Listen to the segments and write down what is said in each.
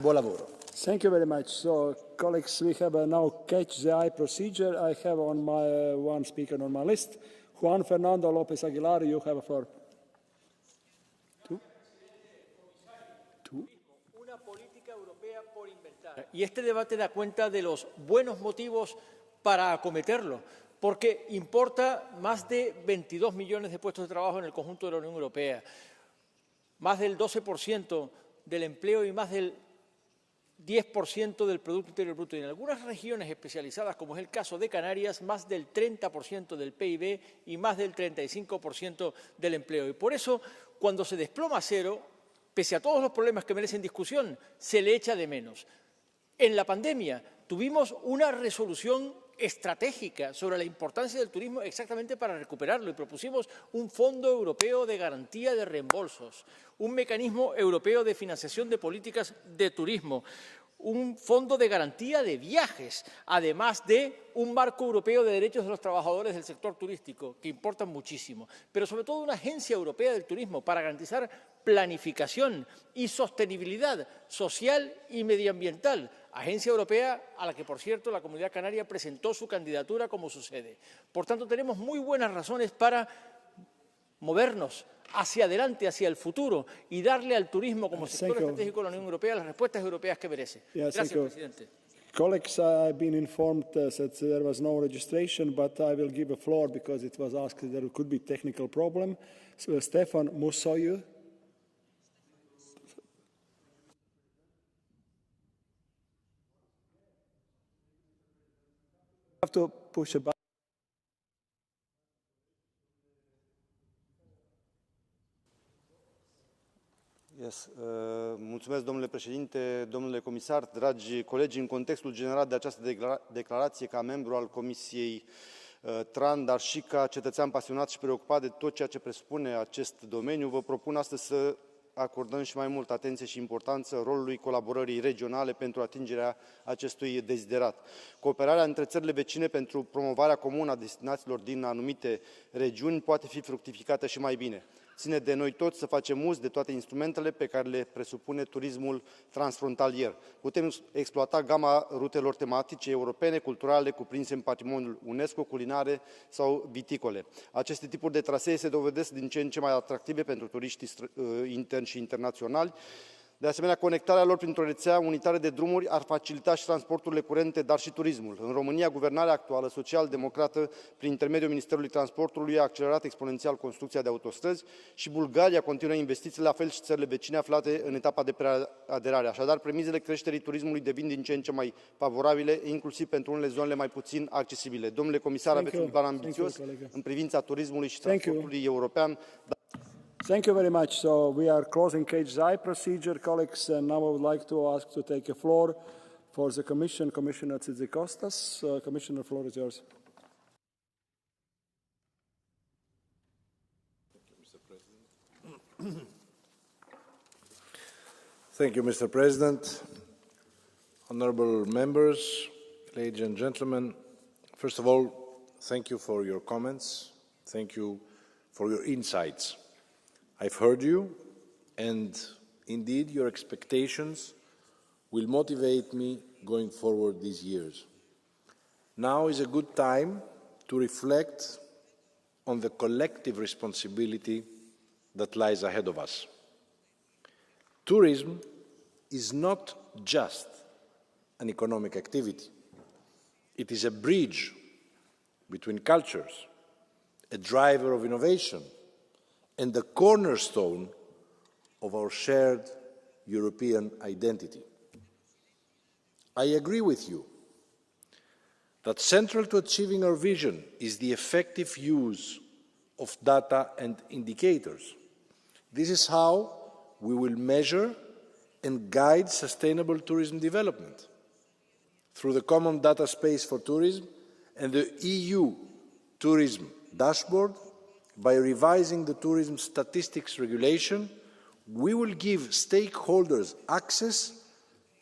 Buon lavoro. Thank you very much. So, colleagues, we have now catch the eye procedure. I have on my one speaker on my list. Juan Fernando López Aguilar, you have a floor. Una política europea por inventar. Y este debate da cuenta de los buenos motivos para acometerlo, porque importa más de 22 millones de puestos de trabajo en el conjunto de la Unión Europea, más del 12% del empleo y más del 10% del Producto Interior Bruto. Y en algunas regiones especializadas, como es el caso de Canarias, más del 30% del PIB y más del 35% del empleo. Y por eso, cuando se desploma a cero, pese a todos los problemas que merecen discusión, se le echa de menos. En la pandemia tuvimos una resolución estratégica sobre la importancia del turismo exactamente para recuperarlo y propusimos un fondo europeo de garantía de reembolsos, un mecanismo europeo de financiación de políticas de turismo, un fondo de garantía de viajes, además de un marco europeo de derechos de los trabajadores del sector turístico, que importan muchísimo, pero sobre todo una agencia europea del turismo para garantizar planificación y sostenibilidad social y medioambiental, agencia europea a la que, por cierto, la Comunidad Canaria presentó su candidatura como su sede. Por tanto, tenemos muy buenas razones para movernos hacia adelante, hacia el futuro, y darle al turismo como sector estratégico de la Unión Europea las respuestas europeas que merece. Gracias, presidente. Colleagues, I've been informed that there was no registration, but I will give a floor because it was asked that there could be technical problem. So, Stefan Mussoyu. You have to push a button. Mulțumesc, domnule președinte, domnule comisar, dragi colegi. În contextul generat de această declarație, ca membru al Comisiei TRAN, dar și ca cetățean pasionat și preocupat de tot ceea ce presupune acest domeniu, vă propun astăzi să acordăm și mai multă atenție și importanță rolului colaborării regionale pentru atingerea acestui deziderat. Cooperarea între țările vecine pentru promovarea comună a destinațiilor din anumite regiuni poate fi fructificată și mai bine. Ține de noi toți să facem uz de toate instrumentele pe care le presupune turismul transfrontalier. Putem exploata gama rutelor tematice europene, culturale, cuprinse în patrimoniul UNESCO, culinare sau viticole. Aceste tipuri de trasee se dovedesc din ce în ce mai atractive pentru turiștii interni și internaționali. De asemenea, conectarea lor printr-o rețea unitară de drumuri ar facilita și transporturile curente, dar și turismul. În România, guvernarea actuală social-democrată, prin intermediul Ministerului Transportului, a accelerat exponențial construcția de autostrăzi și Bulgaria continuă investițiile, la fel și țările vecine aflate în etapa de preaderare. Așadar, premizele creșterii turismului devin din ce în ce mai favorabile, inclusiv pentru unele zonele mai puțin accesibile. Domnule comisar, aveți un plan ambițios în privința turismului și transportului european. Thank you very much. So we are closing catch the eye procedure, colleagues, and now I would like to ask to take a floor for the Commission, Commissioner Tzitzikostas. Commissioner, the floor is yours. Thank you, Mr. President. Honourable members, ladies and gentlemen, first of all, thank you for your comments. Thank you for your insights. I've heard you, and indeed your expectations will motivate me going forward these years. Now is a good time to reflect on the collective responsibility that lies ahead of us. Tourism is not just an economic activity. It is a bridge between cultures, a driver of innovation, and the cornerstone of our shared European identity. I agree with you that central to achieving our vision is the effective use of data and indicators. This is how we will measure and guide sustainable tourism development through the Common Data Space for Tourism and the EU Tourism Dashboard. By revising the Tourism Statistics Regulation, we will give stakeholders access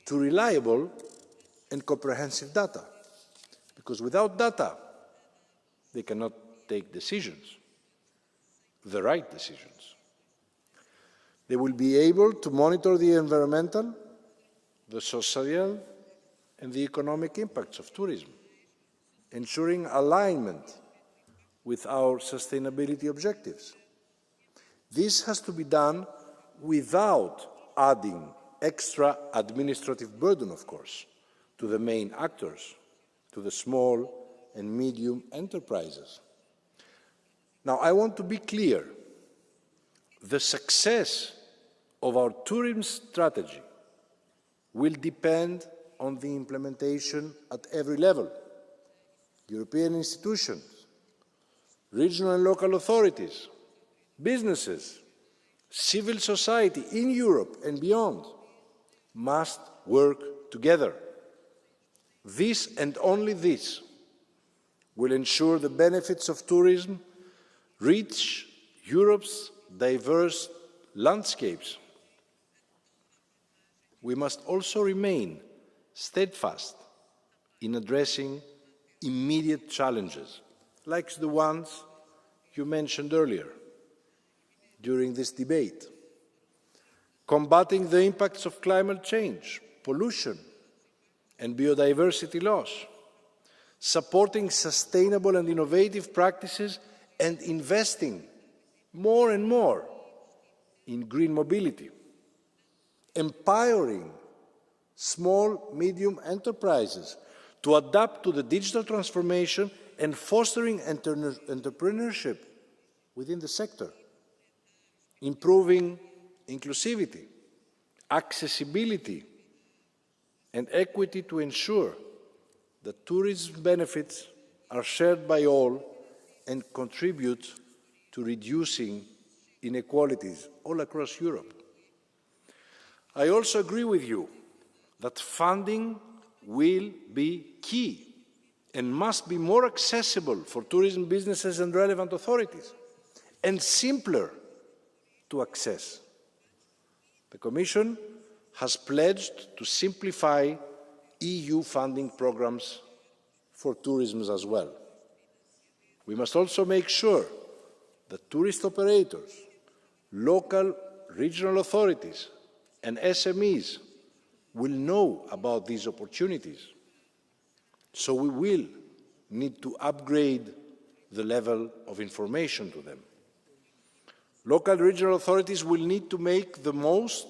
to reliable and comprehensive data, because without data, they cannot take decisions, the right decisions. They will be able to monitor the environmental, the social and the economic impacts of tourism, ensuring alignment with our sustainability objectives. This has to be done without adding extra administrative burden, of course, to the main actors, to the small and medium enterprises. Now, I want to be clear. The success of our tourism strategy will depend on the implementation at every level. European institutions, regional and local authorities, businesses, civil society in Europe and beyond must work together. This and only this will ensure the benefits of tourism reach Europe's diverse landscapes. We must also remain steadfast in addressing immediate challenges, like the ones you mentioned earlier during this debate. Combating the impacts of climate change, pollution, and biodiversity loss, supporting sustainable and innovative practices, and investing more and more in green mobility, empowering small, medium enterprises to adapt to the digital transformation and fostering entrepreneurship within the sector, improving inclusivity, accessibility, and equity to ensure that tourism benefits are shared by all and contribute to reducing inequalities all across Europe. I also agree with you that funding will be key and must be more accessible for tourism businesses and relevant authorities, and simpler to access. The Commission has pledged to simplify EU funding programmes for tourism as well. We must also make sure that tourist operators, local regional authorities and SMEs will know about these opportunities. So we will need to upgrade the level of information to them. Local regional authorities will need to make the most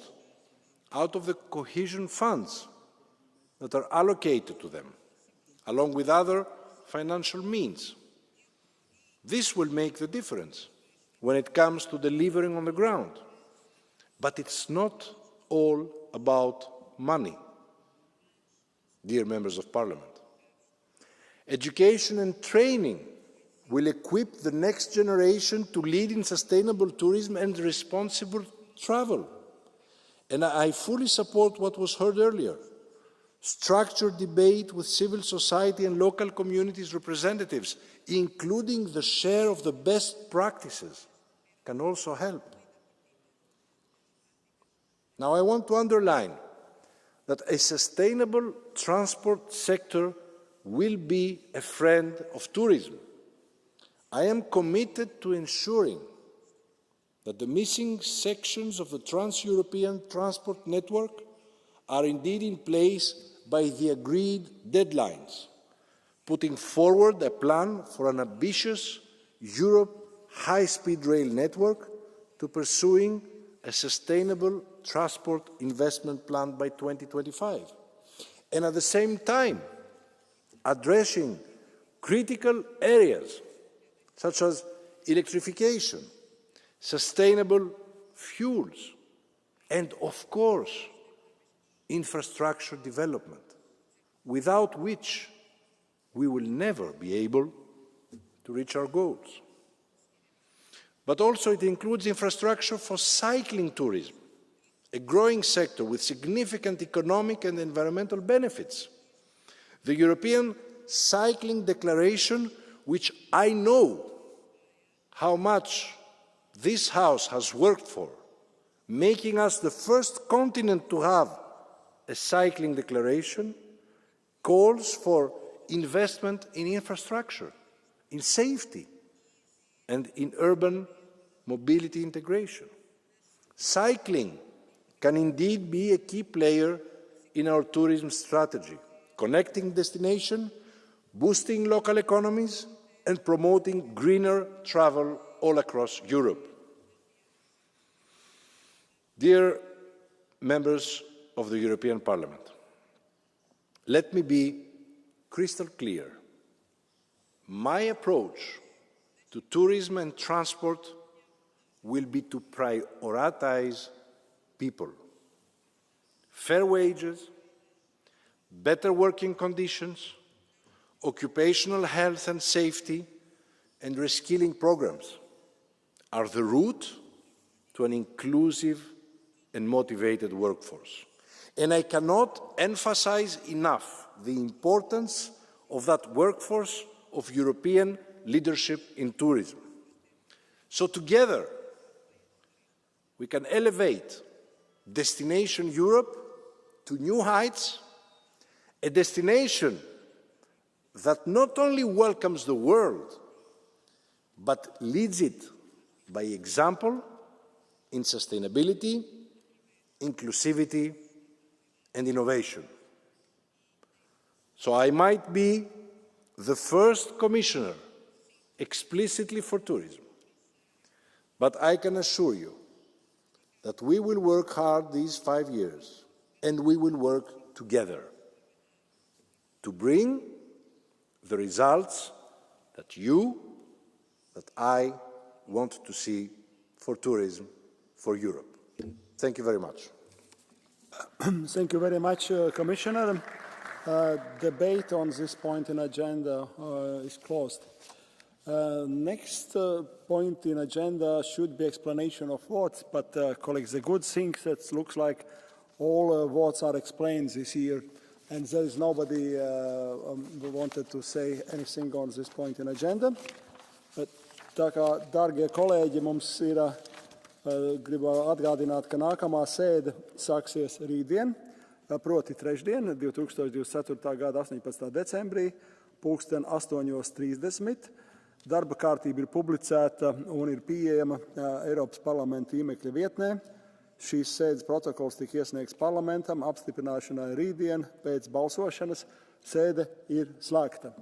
out of the cohesion funds that are allocated to them, along with other financial means. This will make the difference when it comes to delivering on the ground. But it's not all about money, dear members of Parliament. Education and training will equip the next generation to lead in sustainable tourism and responsible travel. And I fully support what was heard earlier. Structured debate with civil society and local communities representatives, including the share of the best practices, can also help. Now, I want to underline that a sustainable transport sector will be a friend of tourism. I am committed to ensuring that the missing sections of the Trans-European Transport Network are indeed in place by the agreed deadlines, putting forward a plan for an ambitious Europe high-speed rail network to pursuing a sustainable transport investment plan by 2025, and at the same time addressing critical areas such as electrification, sustainable fuels, and of course, infrastructure development, without which we will never be able to reach our goals. But also it includes infrastructure for cycling tourism, a growing sector with significant economic and environmental benefits. The European Cycling Declaration, which I know how much this House has worked for, making us the first continent to have a cycling declaration, calls for investment in infrastructure, in safety, and in urban mobility integration. Cycling can indeed be a key player in our tourism strategy, connecting destinations, boosting local economies, and promoting greener travel all across Europe. Dear members of the European Parliament, let me be crystal clear. My approach to tourism and transport will be to prioritize people. Fair wages, better working conditions, occupational health and safety, and reskilling programs are the route to an inclusive and motivated workforce. And I cannot emphasize enough the importance of that workforce of European leadership in tourism. So together, we can elevate Destination Europe to new heights, a destination that not only welcomes the world, but leads it by example in sustainability, inclusivity, and innovation. So I might be the first commissioner explicitly for tourism, but I can assure you that we will work hard these 5 years, and we will work together to bring the results that you, that I want to see for tourism for Europe. Thank you very much. Thank you very much, Commissioner. Debate on this point in agenda is closed. Next point in agenda should be explanation of votes, but colleagues, the good thing that looks like all votes are explained this year, and there is nobody who wanted to say anything on this point in agenda. Tā kā, dārgie kolēģi, mums ir, gribu atgādināt, ka nākamā sēde sāksies rītdien, proti trešdien, 2024. gada 18. decembrī, 8:30. Darba kārtība ir publicēta un ir pieejama Eiropas parlamenta tīmekļa vietnē. Šīs sēdes protokols tika iesniegts parlamentam apstiprināšanai rītdien pēc balsošanas. Sēde ir slēgta.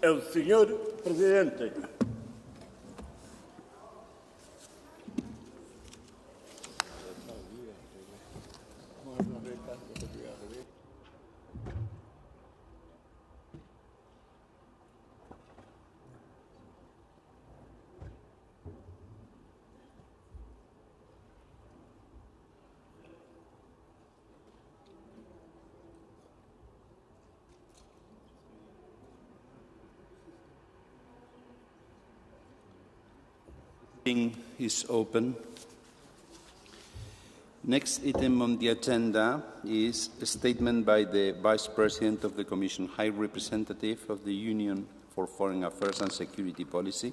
El señor presidente. meeting is open. Next item on the agenda is a statement by the Vice President of the Commission, High Representative of the Union for Foreign Affairs and Security Policy,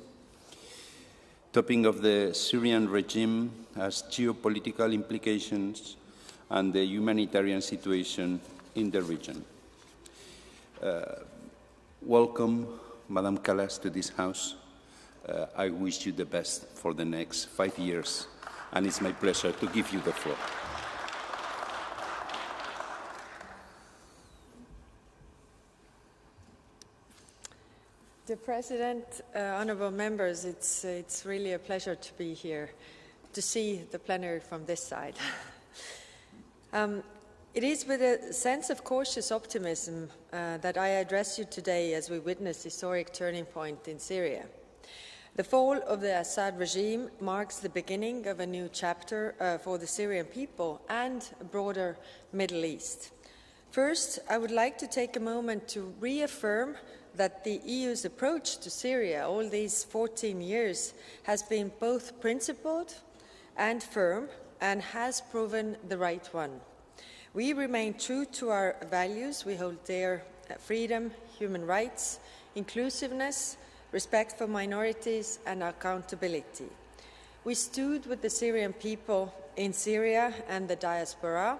topic of the Syrian regime as geopolitical implications and the humanitarian situation in the region. Welcome, Madam Kallas, to this House. I wish you the best for the next 5 years, and it's my pleasure to give you the floor. Dear President, honourable members, it's really a pleasure to be here, to see the plenary from this side. It is with a sense of cautious optimism that I address you today as we witness a historic turning point in Syria. The fall of the Assad regime marks the beginning of a new chapter for the Syrian people and a broader Middle East. First, I would like to take a moment to reaffirm that the EU's approach to Syria all these 14 years has been both principled and firm and has proven the right one. We remain true to our values. We hold dear freedom, human rights, inclusiveness, respect for minorities and accountability. We stood with the Syrian people in Syria and the diaspora,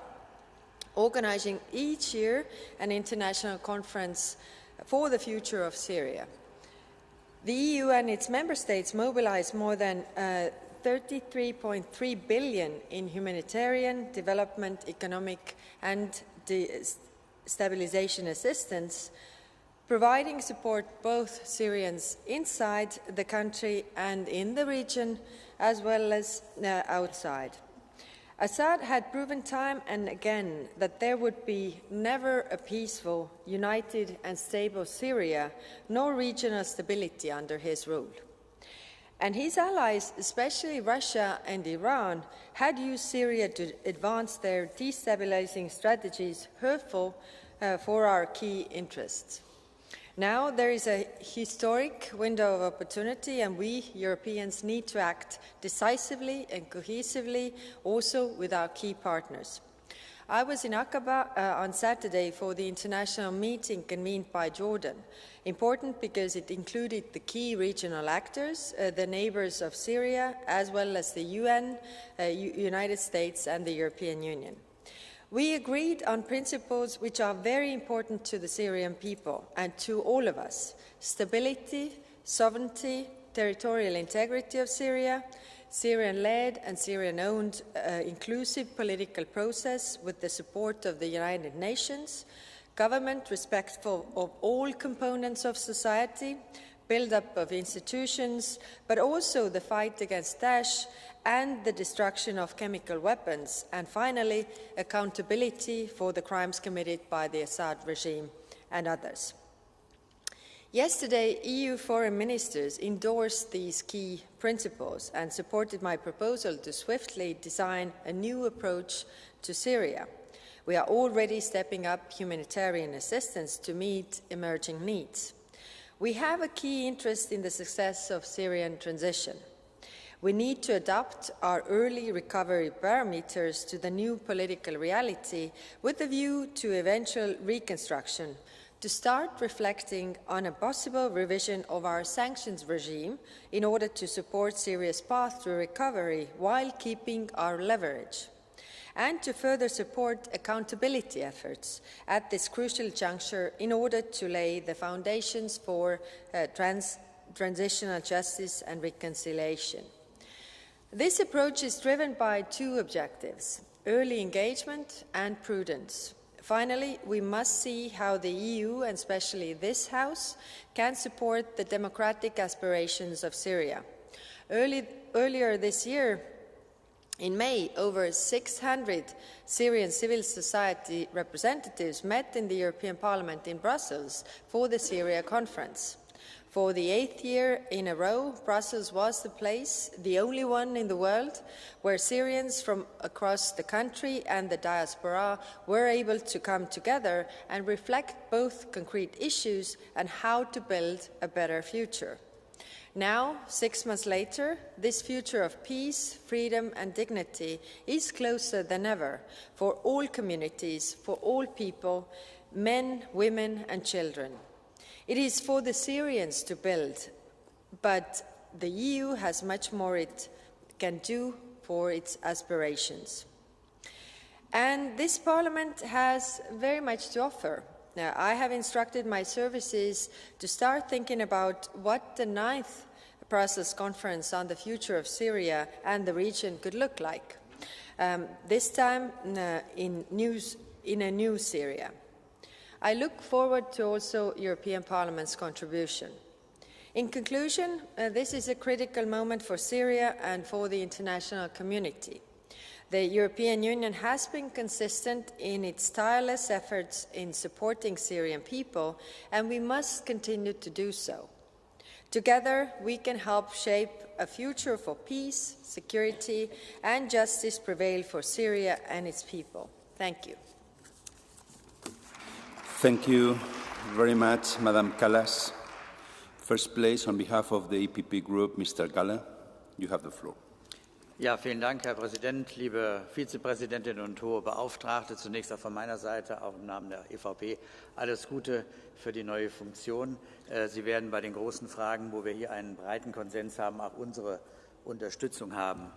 organizing each year an international conference for the future of Syria. The EU and its member states mobilized more than 33.3 billion in humanitarian, development, economic and stabilization assistance, providing support both Syrians inside the country and in the region, as well as outside. Assad had proven time and again that there would be never a peaceful, united and stable Syria, nor regional stability under his rule. And his allies, especially Russia and Iran, had used Syria to advance their destabilizing strategies hurtful for our key interests. Now there is a historic window of opportunity, and we Europeans need to act decisively and cohesively also with our key partners. I was in Aqaba on Saturday for the international meeting convened by Jordan, important because it included the key regional actors, the neighbors of Syria, as well as the UN, United States and the European Union. We agreed on principles which are very important to the Syrian people and to all of us: stability, sovereignty, territorial integrity of Syria, Syrian-led and Syrian-owned inclusive political process with the support of the United Nations, government respectful of all components of society, build-up of institutions, but also the fight against Daesh and the destruction of chemical weapons, and finally, accountability for the crimes committed by the Assad regime and others. Yesterday, EU foreign ministers endorsed these key principles and supported my proposal to swiftly design a new approach to Syria. We are already stepping up humanitarian assistance to meet emerging needs. We have a key interest in the success of Syrian transition. We need to adapt our early recovery parameters to the new political reality with a view to eventual reconstruction, to start reflecting on a possible revision of our sanctions regime in order to support Syria's path to recovery while keeping our leverage, and to further support accountability efforts at this crucial juncture in order to lay the foundations for transitional justice and reconciliation. This approach is driven by two objectives: early engagement and prudence. Finally, we must see how the EU, and especially this House, can support the democratic aspirations of Syria. Earlier this year, in May, over 600 Syrian civil society representatives met in the European Parliament in Brussels for the Syria Conference. For the 8th year in a row, Brussels was the place, the only one in the world, where Syrians from across the country and the diaspora were able to come together and reflect both concrete issues and how to build a better future. Now, 6 months later, this future of peace, freedom and dignity is closer than ever for all communities, for all people, men, women and children. It is for the Syrians to build, but the EU has much more it can do for its aspirations. And this Parliament has very much to offer. Now, I have instructed my services to start thinking about what the 9th Brussels Conference on the future of Syria and the region could look like, this time in a new Syria. I look forward to also European Parliament's contribution. In conclusion, this is a critical moment for Syria and for the international community. The European Union has been consistent in its tireless efforts in supporting Syrian people, and we must continue to do so. Together, we can help shape a future for peace, security, and justice prevail for Syria and its people. Thank you. Thank you very much, Madam Kallas. First place, on behalf of the EPP Group, Mr. Galler, you have the floor. Ja, vielen Dank, Herr Präsident, liebe Vizepräsidentin und hohe Beauftragte. Zunächst auch von meiner Seite, auch im Namen der EVP, alles Gute für die neue Funktion. Sie werden bei den großen Fragen, wo wir hier einen breiten Konsens haben, auch unsere Unterstützung haben.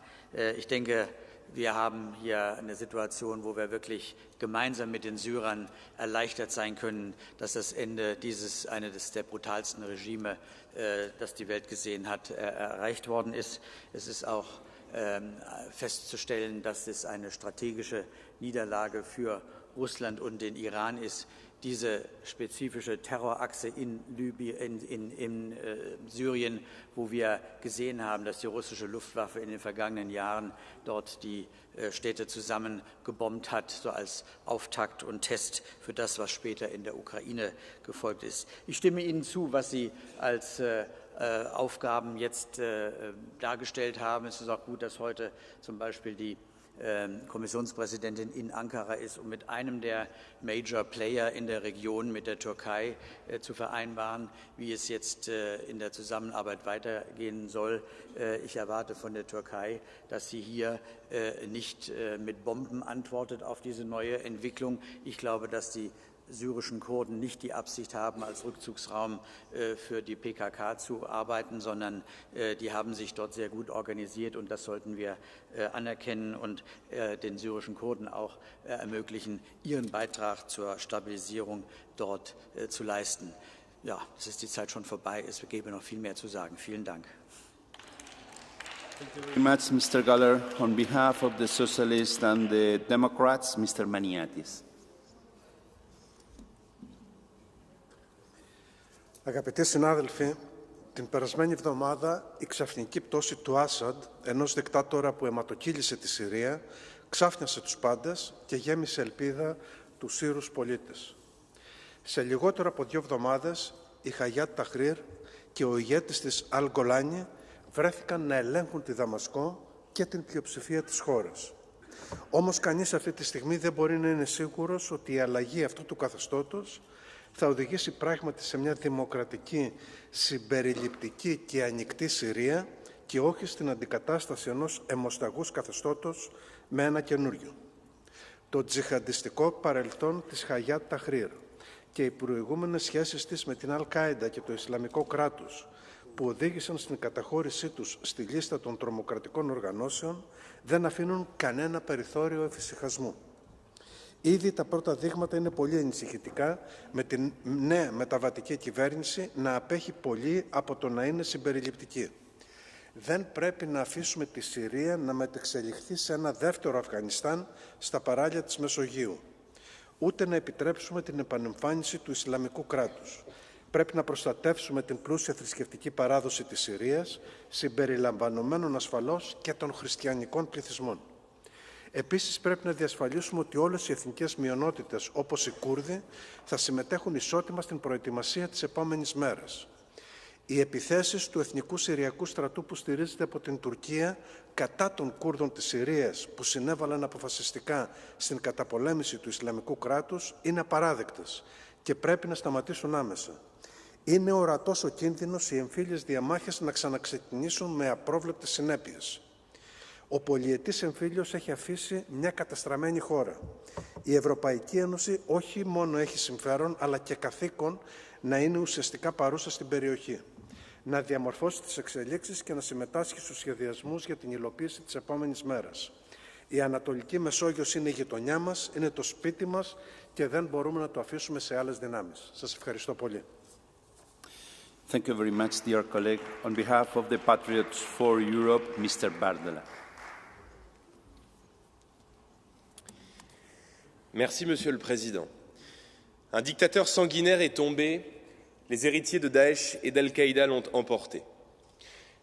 Ich denke, wir haben hier eine Situation, wo wir wirklich gemeinsam mit den Syrern erleichtert sein können, dass das Ende eines der brutalsten Regime, das die Welt gesehen hat, erreicht worden ist. Es ist auch festzustellen, dass es eine strategische Niederlage für Russland und den Iran ist, diese spezifische Terrorachse in Syrien, wo wir gesehen haben, dass die russische Luftwaffe in den vergangenen Jahren dort die Städte zusammengebombt hat, so als Auftakt und Test für das, was später in der Ukraine gefolgt ist. Ich stimme Ihnen zu, was Sie als Aufgaben jetzt dargestellt haben. Es ist auch gut, dass heute zum Beispiel die Kommissionspräsidentin in Ankara ist, um mit einem der Major Player in der Region, mit der Türkei, zu vereinbaren, wie es jetzt in der Zusammenarbeit weitergehen soll. Ich erwarte von der Türkei, dass sie hier nicht mit Bomben antwortet auf diese neue Entwicklung. Ich glaube, dass die syrischen Kurden nicht die Absicht haben, als Rückzugsraum für die PKK zu arbeiten, sondern die haben sich dort sehr gut organisiert, und das sollten wir anerkennen und den syrischen Kurden auch ermöglichen, ihren Beitrag zur Stabilisierung dort zu leisten. Ja, es ist die Zeit schon vorbei, es gäbe noch viel mehr zu sagen. Vielen Dank. Thank you very much, Mr. Galler. On behalf of the Socialists and the Democrats, Mr. Maniatis. Αγαπητοί συνάδελφοι, την περασμένη εβδομάδα η ξαφνική πτώση του Άσαντ, ενός δικτάτορα που αιματοκύλησε τη Συρία, ξάφνιασε τους πάντες και γέμισε ελπίδα τους Σύρους πολίτες. Σε λιγότερο από 2 εβδομάδες, η Χαγιάτ Ταχρήρ και ο ηγέτης της Αλ Γκολάνι βρέθηκαν να ελέγχουν τη Δαμασκό και την πλειοψηφία της χώρας. Όμως κανείς αυτή τη στιγμή δεν μπορεί να είναι σίγουρος ότι η αλλαγή αυτού του καθεστώτος θα οδηγήσει πράγματι σε μια δημοκρατική, συμπεριληπτική και ανοιχτή Συρία και όχι στην αντικατάσταση ενός αιμοσταγούς καθεστώτος με ένα καινούριο. Το τζιχαντιστικό παρελθόν της Χαγιάτ Ταχρήρ και οι προηγούμενες σχέσεις της με την Αλ-Κάιντα και το Ισλαμικό κράτος που οδήγησαν στην καταχώρησή τους στη λίστα των τρομοκρατικών οργανώσεων δεν αφήνουν κανένα περιθώριο εφησυχασμού. Ήδη τα πρώτα δείγματα είναι πολύ ανησυχητικά, με την νέα μεταβατική κυβέρνηση να απέχει πολύ από το να είναι συμπεριληπτική. Δεν πρέπει να αφήσουμε τη Συρία να μετεξελιχθεί σε ένα δεύτερο Αφγανιστάν στα παράλια της Μεσογείου. Ούτε να επιτρέψουμε την επανεμφάνιση του Ισλαμικού κράτους. Πρέπει να προστατεύσουμε την πλούσια θρησκευτική παράδοση της Συρίας, συμπεριλαμβανομένων ασφαλώς και των χριστιανικών πληθυσμών. Επίσης, πρέπει να διασφαλίσουμε ότι όλες οι εθνικές μειονότητες, όπως οι Κούρδοι, θα συμμετέχουν ισότιμα στην προετοιμασία της επόμενης μέρας. Οι επιθέσεις του Εθνικού Συριακού Στρατού που στηρίζεται από την Τουρκία κατά των Κούρδων της Συρίας, που συνέβαλαν αποφασιστικά στην καταπολέμηση του Ισλαμικού κράτους, είναι απαράδεκτες και πρέπει να σταματήσουν άμεσα. Είναι ορατός ο κίνδυνος οι εμφύλιες διαμάχες να ξαναξεκινήσουν με απρόβλεπτες συνέπειες. Ο πολυετής εμφύλιος έχει αφήσει μια καταστραμμένη χώρα. Η Ευρωπαϊκή Ένωση όχι μόνο έχει συμφέρον, αλλά και καθήκον να είναι ουσιαστικά παρούσα στην περιοχή, να διαμορφώσει τις εξελίξεις και να συμμετάσχει στους σχεδιασμούς για την υλοποίηση της επόμενης μέρας. Η Ανατολική Μεσόγειος είναι η γειτονιά μας, είναι το σπίτι μας και δεν μπορούμε να το αφήσουμε σε άλλες δυνάμεις. Σας ευχαριστώ πολύ. Thank you very much, dear colleague. On behalf of the Patriots for Europe, Mr. Bardella. Merci, Monsieur le Président. Un dictateur sanguinaire est tombé, les héritiers de Daesh et d'Al-Qaïda l'ont emporté.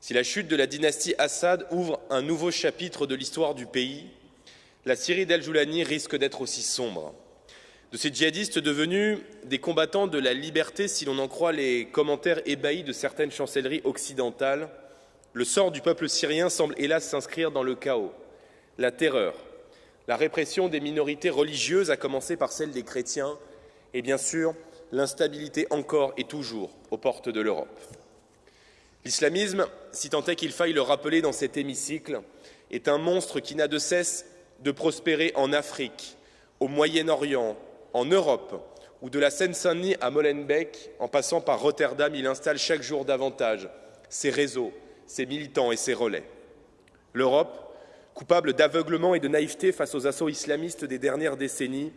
Si la chute de la dynastie Assad ouvre un nouveau chapitre de l'histoire du pays, la Syrie d'Al-Joulani risque d'être aussi sombre. De ces djihadistes devenus des combattants de la liberté, si l'on en croit les commentaires ébahis de certaines chancelleries occidentales, le sort du peuple syrien semble hélas s'inscrire dans le chaos, la terreur, la répression des minorités religieuses, à commencer par celle des chrétiens, et bien sûr l'instabilité encore et toujours aux portes de l'Europe. L'islamisme, si tant est qu'il faille le rappeler dans cet hémicycle, est un monstre qui n'a de cesse de prospérer en Afrique, au Moyen-Orient, en Europe, où de la Seine-Saint-Denis à Molenbeek, en passant par Rotterdam, il installe chaque jour davantage ses réseaux, ses militants et ses relais. L'Europe, coupable d'aveuglement et de naïveté face aux assauts islamistes des dernières décennies,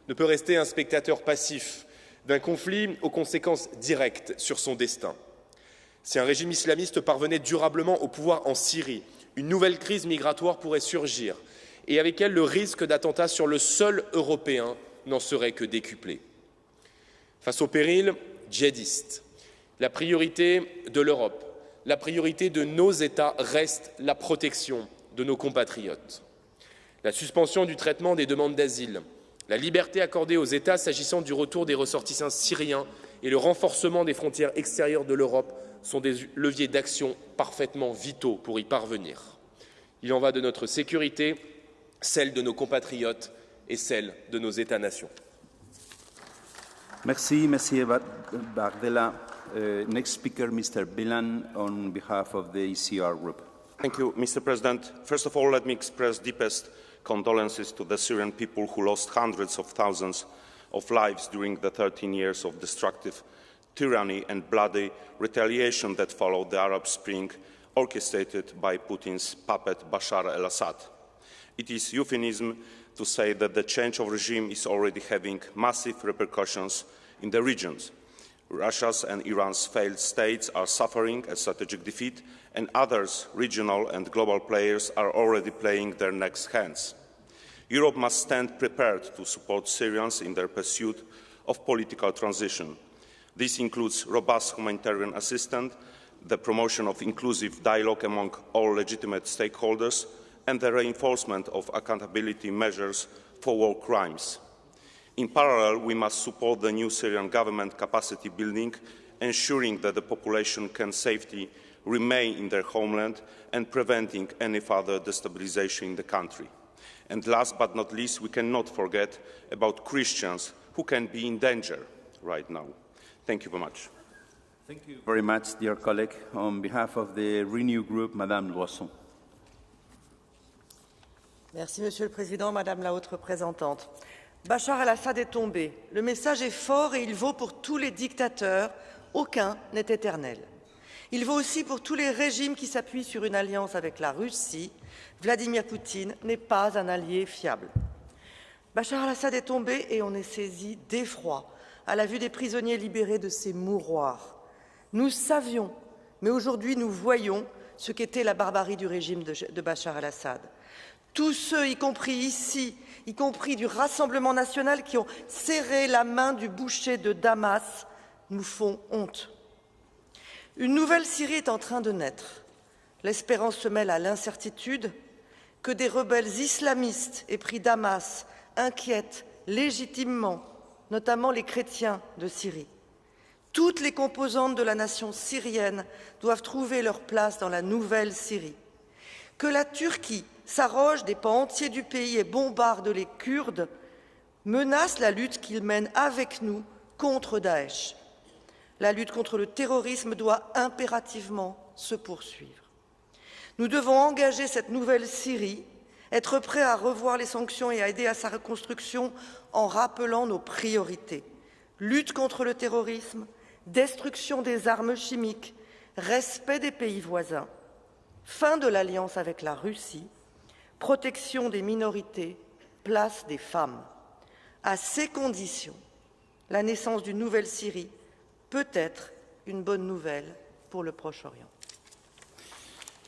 ne peut rester un spectateur passif d'un conflit aux conséquences directes sur son destin. Si un régime islamiste parvenait durablement au pouvoir en Syrie, une nouvelle crise migratoire pourrait surgir, et avec elle le risque d'attentats sur le sol européen n'en serait que décuplé. Face au péril djihadiste, la priorité de l'Europe, la priorité de nos États reste la protection de nos compatriotes. La suspension du traitement des demandes d'asile, la liberté accordée aux États s'agissant du retour des ressortissants syriens et le renforcement des frontières extérieures de l'Europe sont des leviers d'action parfaitement vitaux pour y parvenir. Il en va de notre sécurité, celle de nos compatriotes et celle de nos États-nations. Merci, Monsieur Bardella. Next speaker, Mr. Bilan, on behalf of the ECR group. Thank you, Mr. President. First of all, let me express deepest condolences to the Syrian people who lost hundreds of thousands of lives during the 13 years of destructive tyranny and bloody retaliation that followed the Arab Spring, orchestrated by Putin's puppet Bashar al-Assad. It is euphemism to say that the change of regime is already having massive repercussions in the regions. Russia's and Iran's failed states are suffering a strategic defeat, and others, regional and global players, are already playing their next hands. Europe must stand prepared to support Syrians in their pursuit of political transition. This includes robust humanitarian assistance, the promotion of inclusive dialogue among all legitimate stakeholders, and the reinforcement of accountability measures for war crimes. In parallel, we must support the new Syrian government capacity building, ensuring that the population can safely remain in their homeland and preventing any further destabilization in the country. And last but not least, we cannot forget about Christians who can be in danger right now. Thank you very much. Thank you very much, dear colleague. On behalf of the Renew Group, Madame Loisson. Merci, Monsieur le Président, Madame la Haute Représentante. Bachar al-Assad est tombé. Le message est fort et il vaut pour tous les dictateurs. Aucun n'est éternel. Il vaut aussi pour tous les régimes qui s'appuient sur une alliance avec la Russie. Vladimir Poutine n'est pas un allié fiable. Bachar al-Assad est tombé et on est saisi d'effroi à la vue des prisonniers libérés de ces mouroirs. Nous savions, mais aujourd'hui nous voyons ce qu'était la barbarie du régime de Bachar al-Assad. Tous ceux, y compris ici, y compris du Rassemblement national, qui ont serré la main du boucher de Damas, nous font honte. Une nouvelle Syrie est en train de naître. L'espérance se mêle à l'incertitude que des rebelles islamistes épris Damas inquiètent légitimement, notamment les chrétiens de Syrie. Toutes les composantes de la nation syrienne doivent trouver leur place dans la nouvelle Syrie. Que la Turquie s'arroge des pans entiers du pays et bombarde les Kurdes menace la lutte qu'ils mènent avec nous contre Daesh. La lutte contre le terrorisme doit impérativement se poursuivre. Nous devons engager cette nouvelle Syrie, être prêts à revoir les sanctions et à aider à sa reconstruction en rappelant nos priorités. Lutte contre le terrorisme, destruction des armes chimiques, respect des pays voisins, fin de l'alliance avec la Russie, protection des minorités, place des femmes. À ces conditions, la naissance d'une nouvelle Syrie peut être une bonne nouvelle pour le Proche-Orient.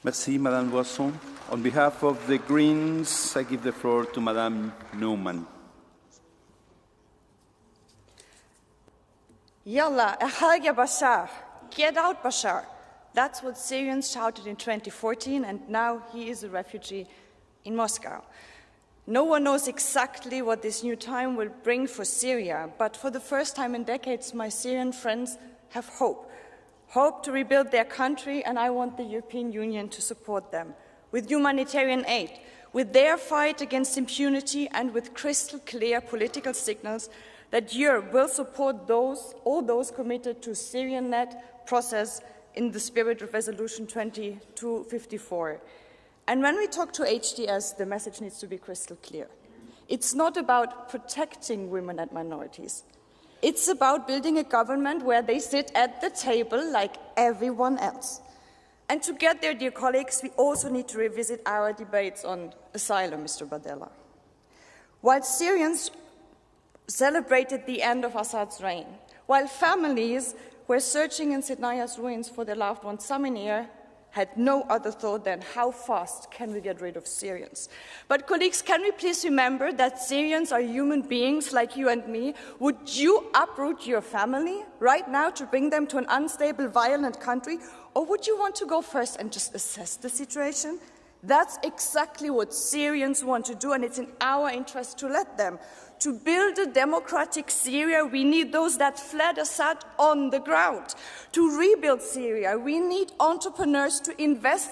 Merci, Madame Boisson. On behalf of the Greens, I give the floor to Madame Neumann. Yalla, Ahalya Bashar, get out Bashar. That's what Syrians shouted in 2014, and now he is a refugee in Moscow. No one knows exactly what this new time will bring for Syria, but for the first time in decades, my Syrian friends have hope. Hope to rebuild their country, and I want the European Union to support them with humanitarian aid, with their fight against impunity, and with crystal clear political signals that Europe will support all those committed to Syrian-led process in the spirit of Resolution 2254. And when we talk to HTS, the message needs to be crystal clear. It's not about protecting women and minorities. It's about building a government where they sit at the table like everyone else. And to get there, dear colleagues, we also need to revisit our debates on asylum, Mr. Bardella. While Syrians celebrated the end of Assad's reign, while families were searching in Sidnaya's ruins for their loved ones, some in here had no other thought than how fast can we get rid of Syrians. But colleagues, can we please remember that Syrians are human beings like you and me? Would you uproot your family right now to bring them to an unstable, violent country? Or would you want to go first and just assess the situation? That's exactly what Syrians want to do, and it's in our interest to let them. To build a democratic Syria, we need those that fled Assad on the ground. To rebuild Syria, we need entrepreneurs to invest